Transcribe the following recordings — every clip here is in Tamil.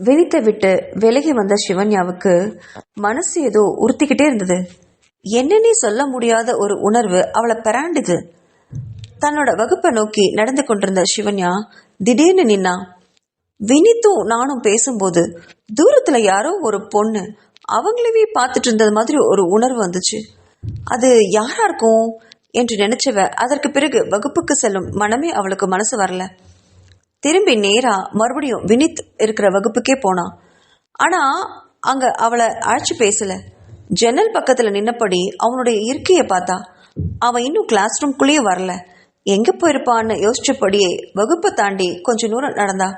வினித்தை விட்டு விலகி வந்த சிவன்யாவுக்கு மனசு ஏதோ உறுத்திக்கிட்டே இருந்தது. என்னன்னே சொல்ல முடியாத ஒரு உணர்வு அவளை பராண்டுது. தன்னோட வகுப்பை நோக்கி நடந்து கொண்டிருந்த சிவன்யா திடீர்னு நின்னா. வினித்தும் நானும் பேசும்போது தூரத்துல யாரோ ஒரு பொண்ணு அவங்களவே பார்த்துட்டு இருந்தது மாதிரி ஒரு உணர்வு வந்துச்சு. அது யாரா இருக்கும் என்று நினைச்சவ அதற்கு பிறகு வகுப்புக்கு செல்லும் மனமே அவளுக்கு மனசு வரல. திரும்பி நேரா மறுபடியும் வினித் இருக்கிற வகுப்புக்கே போனா. ஆனா அங்க அவளை அழைச்சு பேசல. ஜன்னல் பக்கத்துல நின்னபடி அவனுடைய இருக்கையை பார்த்தா. அவன் இன்னும் கிளாஸ் ரூம்குள்ளேயே வரல. எங்க போயிருப்பான்னு யோசிச்சபடியே வகுப்பை தாண்டி கொஞ்ச தூரம் நடந்தா.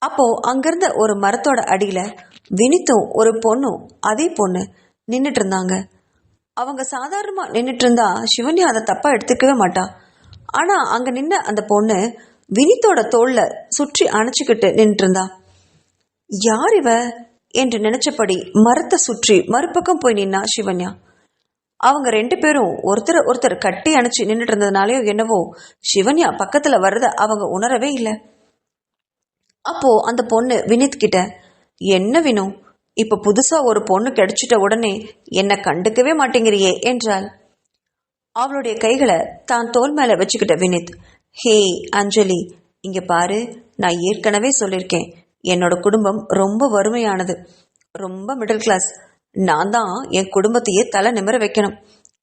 அப்போ அங்கிருந்த ஒரு மரத்தோட அடியில வினித்தும் ஒரு பொண்ணும் அதே பொண்ணு நின்றுட்டு இருந்தாங்க. அவங்க சாதாரணமா நின்றுட்டு இருந்தா சிவன்யா அதை தப்பா எடுத்துக்கவே மாட்டா. ஆனா அங்க நின்ன அந்த பொண்ணு வினித்தோட தோல்ல சுற்றி அணைச்சுக்கிட்டு நின்றுட்டு இருந்தா. யார் இவ என்று நினைச்சபடி மரத்தை சுற்றி மறுபக்கம் போய் நின்னா சிவன்யா. அவங்க ரெண்டு பேரும் ஒருத்தர் கட்டி அணைச்சு நின்றுட்டு இருந்ததுனாலயோ என்னவோ சிவன்யா பக்கத்துல வர்றத அவங்க உணரவே இல்லை. அப்போ அந்த பொண்ணு வினித் கிட்ட, என்ன வினு, இப்ப புதுசா ஒரு பொண்ணு கிடைச்சிட்ட உடனே என்ன கண்டுக்கவே மாட்டேங்கிறியே என்றாள். அவளுடைய கைகளை தான் தோல் மேல வச்சுக்கிட்ட வினித், ஹே அஞ்சலி, இங்க பாரு, நான் ஏற்கனவே சொல்லியிருக்கேன், என்னோட குடும்பம் ரொம்ப வறுமையானது, ரொம்ப மிடில் கிளாஸ். நான் தான் என் குடும்பத்தையே தலை நிமிர வைக்கணும்.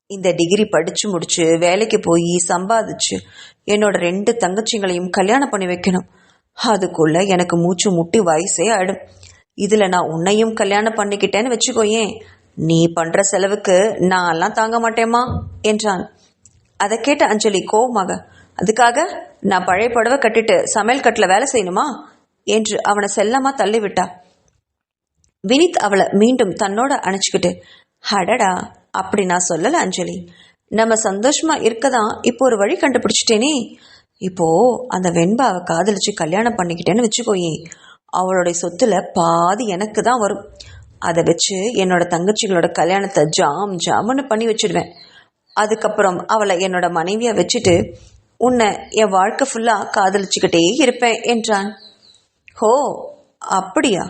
இந்த டிகிரி படிச்சு முடிச்சு வேலைக்கு போய் சம்பாதிச்சு என்னோட 2 தங்கச்சிங்களையும் கல்யாணம் பண்ணி வைக்கணும். அதுக்குள்ள எனக்கு மூச்சு முட்டி வயசே ஆயிடும். இதுல நான் உன்னையும் கல்யாணம் பண்ணிக்கிட்டேன்னு வச்சுக்கோயேன், நீ பண்ற செலவுக்கு நான் எல்லாம் தாங்க மாட்டேமா என்றான். அதை கேட்ட அஞ்சலி கோவமாக, அதுக்காக நான் பழைய புடவை கட்டிட்டு சமையல் கட்டில வேலை செய்யணுமா என்று அவனை செல்லமா தள்ளிவிட்டா. வினித் அவளை மீண்டும் தன்னோட அணைச்சுக்கிட்டு, அடடா, அப்படி நான் சொல்லல அஞ்சலி, நம்ம சந்தோஷமா இருக்கதான் இப்போ ஒரு வழி கண்டுபிடிச்சிட்டேனே. இப்போ அந்த வெண்பாவை காதலிச்சு கல்யாணம் பண்ணிக்கிட்டேன்னு வச்சுக்கோயே, அவளுடைய சொத்துல பாதி எனக்கு தான் வரும். அதை வச்சு என்னோட தங்கச்சிகளோட கல்யாணத்தை ஜாமுன்னு பண்ணி வச்சிடுவேன். அதுக்கப்புறம் அவளை என்னோட மனைவியா வச்சுட்டு உன்னை என் வாழ்க்கை ஃபுல்லா காதலிச்சுக்கிட்டே இருப்பேன் என்றான். ஹோ, அப்படியா?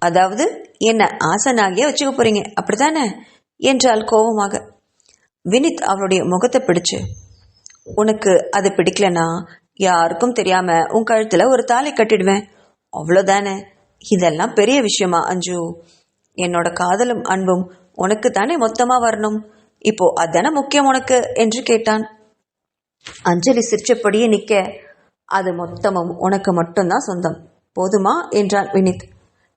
அதாவது என்ன ஆசனாகியா வச்சுக்க போறீங்க, அப்படித்தானே என்றாள் கோபமாக. வினித் அவளுடைய முகத்தை பிடிச்சு, உனக்கு அது பிடிக்கலனா யாருக்கும் தெரியாம உன் கழுத்துல ஒரு தாலி கட்டிடுவேன், அவ்வளோதானே. இதெல்லாம் பெரிய விஷயமா அஞ்சு? என்னோட காதலும் அன்பும் உனக்கு தானே மொத்தமா வரணும். இப்போ அதானே முக்கியம் உனக்கு என்று கேட்டான். அஞ்சலி சிரிச்சபடியே நிக்க, அது மொத்தமும் உனக்கு மட்டும்தான் சொந்தம், போதுமா என்றான் வினித்.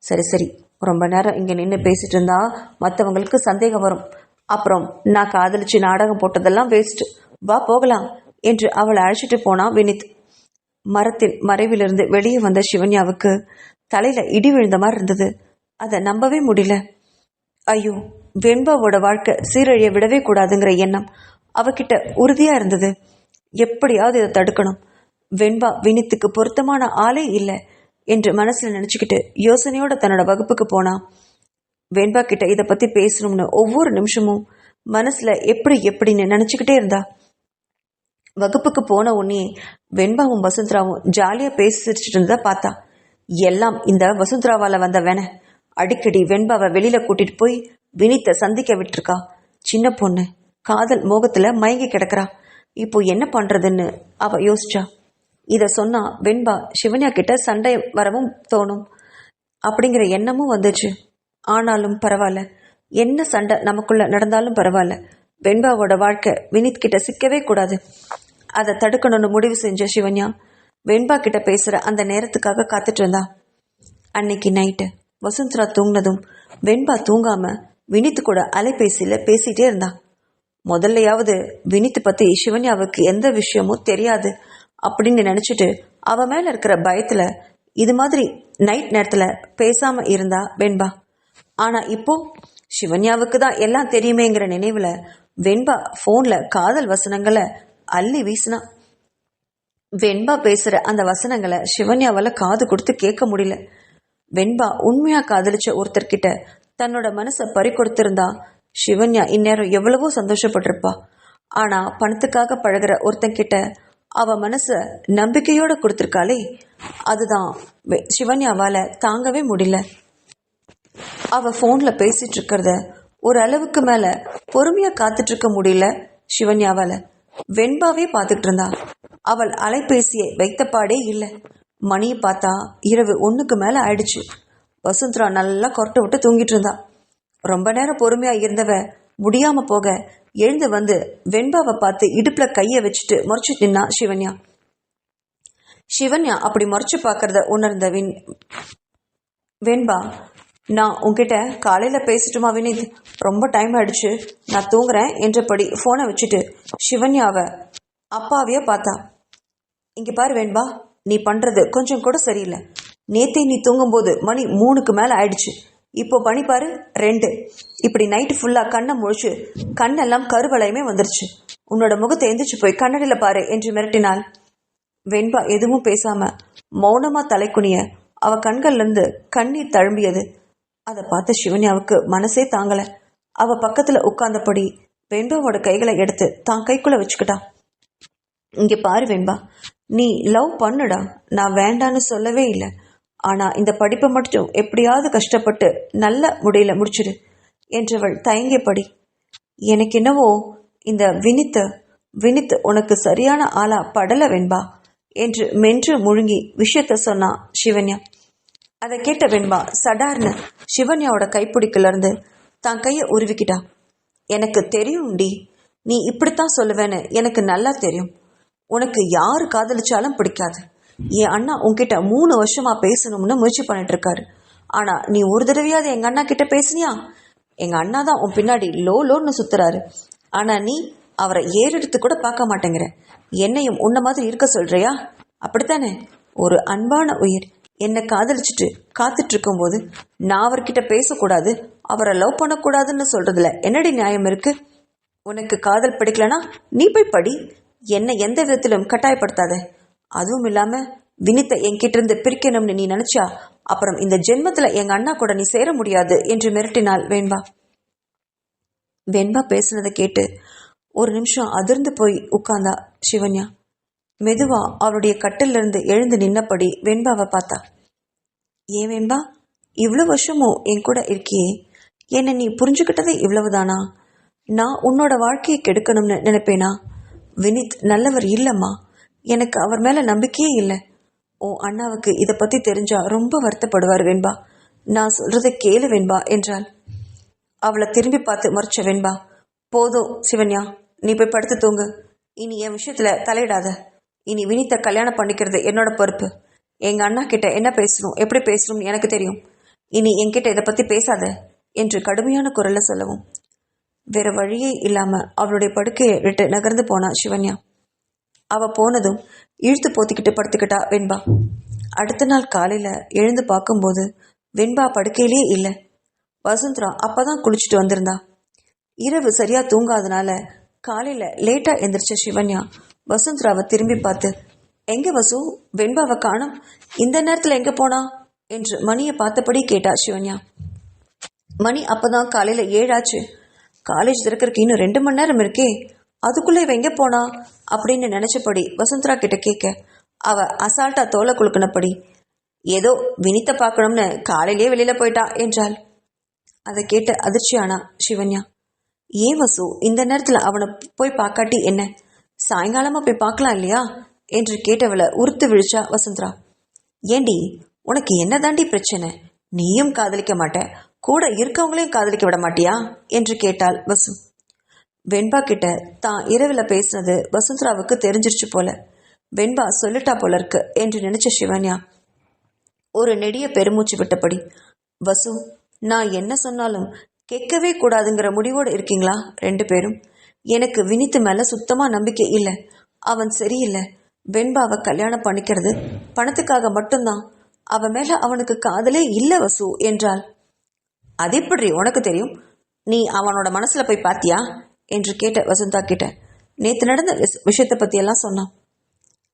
சரி சரி, ரொம்ப நேரம் இங்க நின்று பேசிட்டு இருந்தா மற்றவங்களுக்கு சந்தேகம் வரும். அப்புறம் நான் காதலிச்சு நாடகம் போட்டதெல்லாம் வேஸ்ட், வா போகலாம் என்று அவளை அழைச்சிட்டு போனான் வினித். மரத்தின் மறைவிலிருந்து வெளியே வந்த சிவன்யாவுக்கு தலையில இடி விழுந்த மாதிரி இருந்தது. அதை நம்பவே முடியல. ஐயோ, வெண்பாவோட வாழ்க்கை சீரழிய விடவே கூடாதுங்கிற எண்ணம் அவகிட்ட உறுதியா இருந்தது. எப்படியாவது இதை தடுக்கணும். வெண்பா வினித்துக்கு பொருத்தமான ஆளே இல்லை என்று மனசுல நினைச்சுக்கிட்டு யோசனையோட தன்னோட வகுப்புக்கு போனா. வெண்பா கிட்ட இதை பத்தி பேசணும்னு ஒவ்வொரு நிமிஷமும் மனசுல எப்படின்னு நினைச்சுக்கிட்டே இருந்தா. வகுப்புக்கு போன உடனே வெண்பாவும் வசுந்தராவும் ஜாலியா பேசி சிரிச்சுட்டு இருந்ததை பார்த்தா. எல்லாம் இந்த வசுந்தராவால வந்த வேண. அடிக்கடி வெண்பாவை வெளியில கூட்டிட்டு போய் வினித்தை சந்திக்க விட்டுருக்கா. சின்ன பொண்ணு காதல் மோகத்துல மயங்கி கிடக்குறா. இப்போ என்ன பண்றதுன்னு அவ யோசிச்சா. இத சொன்னா வெண்பா சிவன்யா கிட்ட சண்டை வரவும் தோணும் அப்படிங்கிற எண்ணமும் வந்துச்சு. ஆனாலும் பரவாயில்ல, என்ன சண்டை நமக்குள்ள நடந்தாலும் பரவாயில்ல, வெண்பாவோட வாழ்க்கை வினித் கிட்ட சிக்கவே கூடாது. அதை தடுக்கணும்னு முடிவு செஞ்ச சிவன்யா வெண்பா கிட்ட பேசுற அந்த நேரத்துக்காக காத்துட்டு இருந்தா. அன்னைக்கு நைட்டு வசுந்தரா தூங்கினதும் வெண்பா தூங்காம வினித் கூட அலைபேசியில பேசிட்டே இருந்தா. முதல்லையாவது வினித் பத்தி சிவன்யாவுக்கு எந்த விஷயமும் தெரியாது அப்படின்னு நினைச்சிட்டு அவ மேல இருக்கிற பயத்துல இது மாதிரி நைட் நேரத்துல பேசாம இருந்தா வெண்பா. ஆனா இப்போ சிவன்யாவுக்கு தான் எல்லாம் தெரியுமேங்கிற நினைவுல வெண்பா போன்ல காதல் வசனங்களை அள்ளி வீசினா. வெண்பா பேசுற அந்த வசனங்களை சிவன்யாவால காது கொடுத்து கேட்க முடியல. வெண்பா உண்மையா காதலிச்ச ஒருத்தர்கிட்ட தன்னோட மனசை பறி கொடுத்திருந்தா சிவன்யா இந்நேரம் எவ்வளவோ சந்தோஷப்பட்டிருப்பா. ஆனா பணத்துக்காக பழகிற ஒருத்தன் கிட்ட அவ மனச நம்பிக்கையோட கொடுத்துருக்காளே, அதுதான் சிவன்யாவால தாங்கவே முடியல. அவ போன்ல பேசிட்டு இருக்கிறத ஒரு அளவுக்கு மேல பொறுமையா காத்துட்டு இருக்க முடியல சிவன்யாவால. வெண்பாவே பார்த்துட்டு இருந்தா. அவள் அலைபேசியை வைத்தப்பாடே இல்லை. மணியை பார்த்தா இரவு 1க்கு மேல ஆயிடுச்சு. வசுந்தரா நல்லா கொரட்டை விட்டு தூங்கிட்டு இருந்தா. ரொம்ப நேரம் பொறுமையா இருந்தவ முடியாம போக எழுந்து வந்து வெண்பாவை பார்த்து இடுப்புல கைய வச்சுட்டு முறைச்சு நின்னா சிவன்யா. சிவன்யா அப்படி முறைச்சு பார்க்கறத உணர்ந்த வெண்பா, நான் உன்கிட்ட காலையில பேசிட்டுமா வினித்? ரொம்ப டைம் ஆயிடுச்சு, நான் தூங்குறேன் என்றபடி போனை வச்சுட்டு சிவன்யாவை அப்பாவைய பார்த்தா. இங்க பாரு வெண்பா, நீ பண்றது கொஞ்சம் கூட சரியில்லை. நேத்தே நீ தூங்கும்போது மணி 3க்கு மேல ஆயிடுச்சு. இப்போ பணி பாரு 2. இப்படி நைட்டு ஃபுல்லா கண்ணை முழிச்சு கண்ணெல்லாம் கருவளையமே வந்துருச்சு. உன்னோட முகத்தை எந்திரிச்சு போய் கண்ணடியில பாரு என்று மிரட்டினாள். வெண்பா எதுவும் பேசாம மௌனமா தலைக்குனிய அவ கண்கள்ல இருந்து கண்ணீர் தழும்பியது. அதை பார்த்த சிவன்யாவுக்கு மனசே தாங்கல. அவ பக்கத்துல உட்கார்ந்தபடி வெண்பாவோட கைகளை எடுத்து தான் கைக்குள்ள வச்சுக்கிட்டா. இங்க பாரு வெண்பா, நீ லவ் பண்ணுடா, நான் வேண்டான்னு சொல்லவே இல்லை. ஆனா இந்த படிப்பை மட்டும் எப்படியாவது கஷ்டப்பட்டு நல்ல முறையில முடிச்சிடு என்றவள் தயங்கியபடி, எனக்கு என்னவோ இந்த வினித் உனக்கு சரியான ஆளா படல வெண்பா என்று மென்று முழுங்கி விஷயத்த சொன்னா சிவன்யா. அதை கேட்ட வெண்பா சடார்னு சிவன்யாவோட கைப்பிடிக்கல இருந்து தான் கைய உருவிக்கிட்டா. எனக்கு தெரியும்டி, நீ இப்படித்தான் சொல்லுவேன்னு எனக்கு நல்லா தெரியும். உனக்கு யாரு காதலிச்சாலும் பிடிக்காது. என் அண்ணா உன்கிட்ட 3 வருஷமா பேசணும்னு முயற்சி பண்ணிட்டு இருக்காரு. ஆனா நீ ஒரு தடவையாவது எங்க அண்ணா கிட்ட பேசினியா? எங்க அண்ணா தான் உன் பின்னாடி லோன்னு சுத்துறாரு. ஆனா நீ அவரை ஏறெடுத்து கூட பார்க்க மாட்டேங்கிற. என்னையும் உன்ன மாதிரி இருக்க சொல்றியா? அப்படித்தானே? ஒரு அன்பான உயிர் என்னை காதலிச்சுட்டு காத்துட்டு இருக்கும் போது நான் அவர்கிட்ட பேசக்கூடாது, அவரை லவ் பண்ணக்கூடாதுன்னு சொல்றதுல என்னடி நியாயம் இருக்கு? உனக்கு காதல் பிடிக்கலனா நீ போய் படி. என்னை எந்த விதத்திலும் கட்டாயப்படுத்தாத. அதுவும் இல்லாம வினித்தை என்கிட்ட இருந்து பிரிக்கணும்னு நீ நினைச்சா அப்புறம் இந்த ஜென்மத்துல எங்க அண்ணா கூட நீ சேர முடியாது என்று மிரட்டினாள் வெண்பா. வெண்பா பேசுனதை கேட்டு ஒரு நிமிஷம் அதிர்ந்து போய் உட்கார்ந்தா சிவன்யா. மெதுவா அவளுடைய கட்டில இருந்து எழுந்து நின்னபடி வெண்பாவை பார்த்தா. ஏன் வெண்பா, இவ்வளவு வருஷமும் என் கூட இருக்கியே, என்னை நீ புரிஞ்சுக்கிட்டதே இவ்வளவுதானா? நான் உன்னோட வாழ்க்கையை கெடுக்கணும்னு நினைப்பேனா? வினித் நல்லவர் இல்லம்மா, எனக்கு அவர் மேல நம்பிக்கையே இல்லை. உன் அண்ணாவுக்கு இதை பத்தி தெரிஞ்சா ரொம்ப வருத்தப்படுவார் வெண்பா. நான் சொல்றதை கேளு வெண்பா என்றாள். அவளை திரும்பி பார்த்து மறைச்ச வெண்பா, போதும் சிவன்யா, நீ போய் படுத்து தூங்கு. இனி என் விஷயத்துல தலையிடாத. இனி வினித்தை கல்யாணம் பண்ணிக்கிறது என்னோட பொறுப்பு. எங்க அண்ணா கிட்ட என்ன பேசணும் எப்படி பேசணும்னு எனக்கு தெரியும். இனி என்கிட்ட இதை பத்தி பேசாத என்று கடுமையான குரல்ல சொல்லவும் வேற வழியே இல்லாம அவளுடைய படுக்கையை விட்டு நகர்ந்து போனா சிவன்யா. அவ போனதும் இழுத்து போத்திக்கிட்டு படுத்துக்கிட்டா வெண்பா. அடுத்த நாள் காலையில எழுந்து பார்க்கும்போது வெண்பா படுக்கையிலே இல்லை. வசுந்தரா அப்பதான் குளிச்சுட்டு வந்திருந்தா. இரவு சரியா தூங்காதனால காலையில லேட்டா எந்திரிச்ச சிவன்யா வசுந்தராவை திரும்பி பார்த்து, எங்க வசு, வெண்பாவை காணோம், இந்த நேரத்துல எங்க போனா என்று மணியை பார்த்தபடி கேட்டா சிவன்யா. மணி அப்பதான் காலையில 7 ஆச்சு. காலேஜ் திறக்கிறதுக்கு இன்னும் 2 மணி நேரம் இருக்கே, அதுக்குள்ள இவ எங்க போனா அப்படின்னு நினைச்சபடி வசுந்தரா கிட்ட கேட்க அவ அசால்ட்டா தோலை குலுக்கினபடி, ஏதோ வினித்தை பார்க்கணும்னு காலையிலேயே வெளியில போயிட்டா என்றாள். அதை கேட்டு அதிர்ச்சியானா சிவன்யா. ஏன் வசு, இந்த நேரத்துல அவனை போய் பார்க்காட்டி என்ன, சாயங்காலமா போய் பார்க்கலாம் இல்லையா என்று கேட்டவளை உறுத்து விழிச்சா வசுந்தரா. ஏண்டி, உனக்கு என்ன தாண்டி பிரச்சனை? நீயும் காதலிக்க மாட்ட, கூட இருக்கவங்களையும் காதலிக்க விட மாட்டியா என்று கேட்டாள் வசு. வெண்பா கிட்ட தான் இரவுல பேசினது வசுந்தராவுக்கு தெரிஞ்சிருச்சு போல. வெண்பா சொல்லிட்டா போல இருக்கு என்று நினைச்ச சிவன்யா ஒரு நெடிய பெருமூச்சு விட்டபடி, வசு, நான் என்ன சொன்னாலும் கேட்கவே கூடாதுங்கிற முடிவோடு இருக்கீங்களா 2 பேரும்? எனக்கு வினித்து மேல சுத்தமா நம்பிக்கை இல்லை. அவன் சரியில்லை. வெண்பாவை கல்யாணம் பண்ணிக்கிறது பணத்துக்காக மட்டும்தான். அவன் மேல அவனுக்கு காதலே இல்லை வசு என்றாள். அது எப்படி உனக்கு தெரியும்? நீ அவனோட மனசுல போய் பாத்தியா என்று கேட்ட வசுந்தரா கிட்ட நேத்து நடந்த விஷயத்தை பத்தி எல்லாம் சொன்னான்.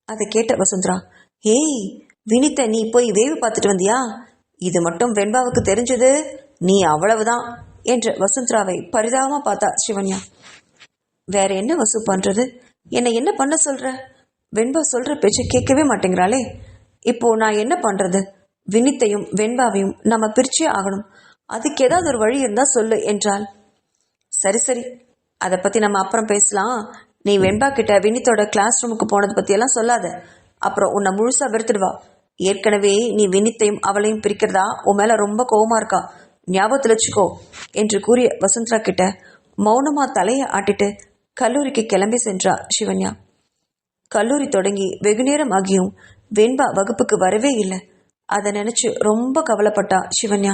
அதை கேட்ட வசுந்தரா, ஏய் வினித்தை நீ போய் வேவு பார்த்துட்டு வந்தியா? இது மட்டும் வெண்பாவுக்கு தெரிஞ்சது நீ அவ்வளவுதான் என்று வசுந்தராவை பரிதாபமா பார்த்தா சிவன்யா. வேற என்ன வசு பண்றது? என்னை என்ன பண்ண சொல்ற? வெண்பா சொல்ற பேச்சை கேட்கவே மாட்டேங்கிறாளே. இப்போ நான் என்ன பண்றது? வினித்தையும் வெண்பாவையும் நம்ம பிரிச்சே ஆகணும். அதுக்கு ஏதாவது ஒரு வழி இருந்தா சொல்லு என்றாள். சரி சரி, அதை பத்தி நம்ம அப்புறம் பேசலாம். நீ வெண்பா கிட்ட வினித்தோட கிளாஸ் ரூமுக்கு போனதை பத்தி எல்லாம் சொல்லாத. அப்புறம் உன்னை முழுசா வெறுத்துடுவா. ஏற்கனவே நீ வினித்தையும் அவளையும் பிரிக்கிறதா உன் மேல ரொம்ப கோவமா இருக்கா, ஞாபகத்துல வச்சுக்கோ என்று கூறிய வசுந்தரா கிட்ட மௌனமா தலையை ஆட்டிட்டு கல்லூரிக்கு கிளம்பி சென்றா சிவன்யா. கல்லூரி தொடங்கி வெகுநேரம் ஆகியும் வெண்பா வகுப்புக்கு வரவே இல்லை. அதை நினைச்சு ரொம்ப கவலைப்பட்டா சிவன்யா.